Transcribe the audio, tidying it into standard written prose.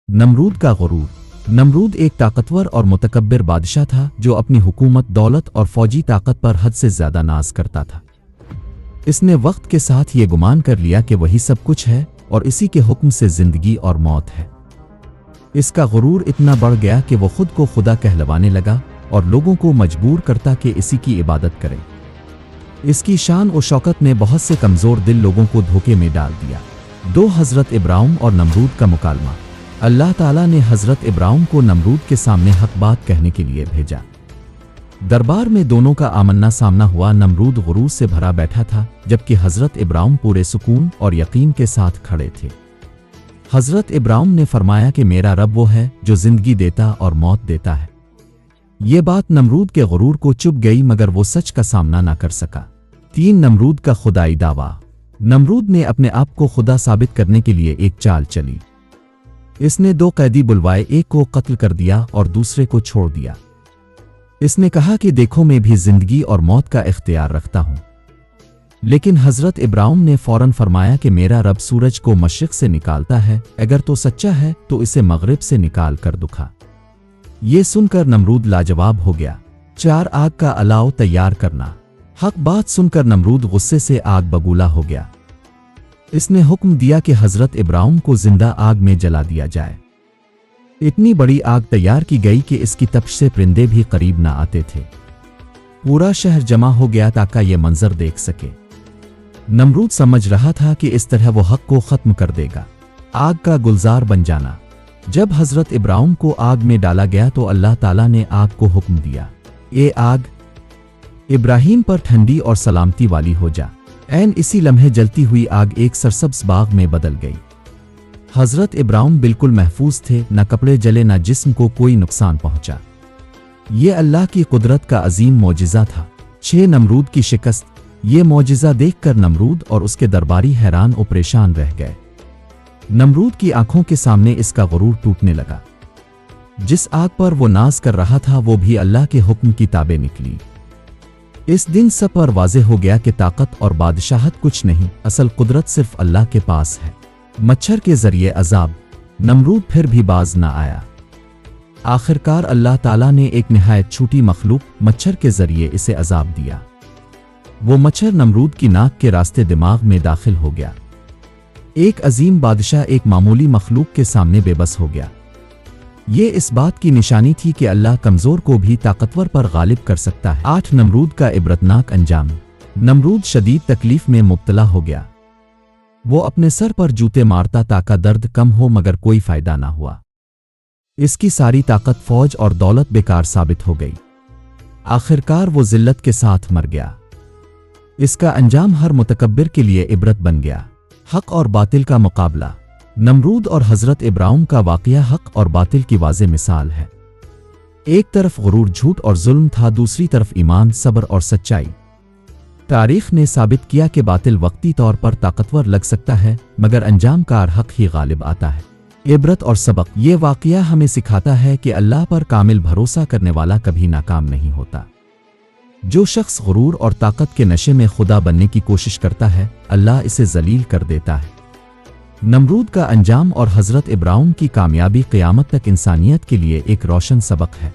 नमरूद का गुरूर। नमरूद एक ताकतवर और मुतकब्बिर बादशाह था जो अपनी हुकूमत, दौलत और फौजी ताकत पर हद से ज्यादा नाज करता था। इसने वक्त के साथ ये गुमान कर लिया कि वही सब कुछ है और इसी के हुक्म से जिंदगी और मौत है। इसका गुरूर इतना बढ़ गया कि वो खुद को खुदा कहलवाने लगा और लोगों को मजबूर करता कि इसी की इबादत करें। इसकी शान और शौकत ने बहुत से कमज़ोर दिल लोगों को धोखे में डाल दिया। दो हज़रत इब्राहिम और नमरूद का मुकालमा। अल्लाह ताला ने हज़रत इब्राहिम को नमरूद के सामने हक बात कहने के लिए भेजा। दरबार में दोनों का आमना सामना हुआ। नमरूद गुरूर से भरा बैठा था जबकि हज़रत इब्राहिम पूरे सुकून और यकीन के साथ खड़े थे। हज़रत इब्राहिम ने फरमाया कि मेरा रब वो है जो जिंदगी देता और मौत देता है। ये बात नमरूद के गुरूर को चुभ गई मगर वो सच का सामना ना कर सका। 3 नमरूद का खुदाई दावा। नमरूद ने अपने आप को खुदा साबित करने के लिए एक चाल चली। इसने 2 कैदी बुलवाए, एक को कत्ल कर दिया और दूसरे को छोड़ दिया। इसने कहा कि देखो मैं भी जिंदगी और मौत का इख्तियार रखता हूं। लेकिन हज़रत इब्राहिम ने फौरन फरमाया कि मेरा रब सूरज को मशरिक से निकालता है, अगर तो सच्चा है तो इसे मगरिब से निकाल कर दुखा। ये सुनकर नमरूद लाजवाब हो गया। 4 आग का अलाव तैयार करना। हक बात सुनकर नमरूद गुस्से से आग बबूला हो गया। इसने हुक्म दिया कि हज़रत इब्राहिम को जिंदा आग में जला दिया जाए। इतनी बड़ी आग तैयार की गई कि इसकी तपिश से परिंदे भी करीब न आते थे। पूरा शहर जमा हो गया ताकि ये मंजर देख सके। नमरूद समझ रहा था कि इस तरह वो हक को खत्म कर देगा। आग का गुलजार बन जाना। जब हज़रत इब्राहिम को आग में डाला गया तो अल्लाह ताला ने आग को हुक्म दिया, ए आग, इब्राहिम पर ठंडी और सलामती वाली हो जा। ऐन इसी लम्हे जलती हुई आग एक सरसब्ज बाग में बदल गई। हज़रत इब्राहिम बिल्कुल महफूज थे, न कपड़े जले न जिस्म को कोई नुकसान पहुंचा। ये अल्लाह की कुदरत का अजीम मौजिज़ा था। 6 नमरूद की शिकस्त। ये मौजिज़ा देखकर नमरूद और उसके दरबारी हैरान और परेशान रह गए। नमरूद की आंखों के सामने इसका गुरूर टूटने लगा। जिस आग पर वो नाज कर रहा था वो भी अल्लाह के हुक्म की ताबे निकली। इस दिन सब पर वाज़े हो गया कि ताकत और बादशाहत कुछ नहीं, असल कुदरत सिर्फ अल्लाह के पास है। मच्छर के जरिए अजाब। नमरूद फिर भी बाज न आया। आखिरकार अल्लाह ताला ने एक निहायत छोटी मखलूक मच्छर के जरिए इसे अजाब दिया। वो मच्छर नमरूद की नाक के रास्ते दिमाग में दाखिल हो गया। एक अजीम बादशाह एक मामूली मखलूक के सामने बेबस हो गया। ये इस बात की निशानी थी कि अल्लाह कमजोर को भी ताकतवर पर गालिब कर सकता है। 8 नमरूद का इबरतनाक अंजाम। नमरूद शदीद तकलीफ में मुब्तला हो गया। वो अपने सर पर जूते मारता ताकि दर्द कम हो मगर कोई फायदा ना हुआ। इसकी सारी ताकत, फौज और दौलत बेकार साबित हो गई। आखिरकार वो जिल्लत के साथ मर गया। इसका अंजाम हर मुतकब्बिर के लिए इबरत बन गया। हक और बातिल का मुकाबला। नमरूद और हज़रत इब्राहिम का वाक़या हक और बातिल की वाज़े मिसाल है। एक तरफ गुरूर, झूठ और जुल्म था, दूसरी तरफ ईमान, सब्र और सच्चाई। तारीख ने साबित किया कि बातिल वक्ती तौर पर ताकतवर लग सकता है मगर अंजामकार हक ही गालिब आता है। इबरत और सबक। ये वाक़या हमें सिखाता है कि अल्लाह पर कामिल भरोसा करने वाला कभी नाकाम नहीं होता। जो शख्स गुरूर और ताकत के नशे में खुदा बनने की कोशिश करता है, अल्लाह इसे जलील कर देता है। नमरूद का अंजाम और हज़रत इब्राहिम की कामयाबी क़यामत तक इंसानियत के लिए एक रोशन सबक है।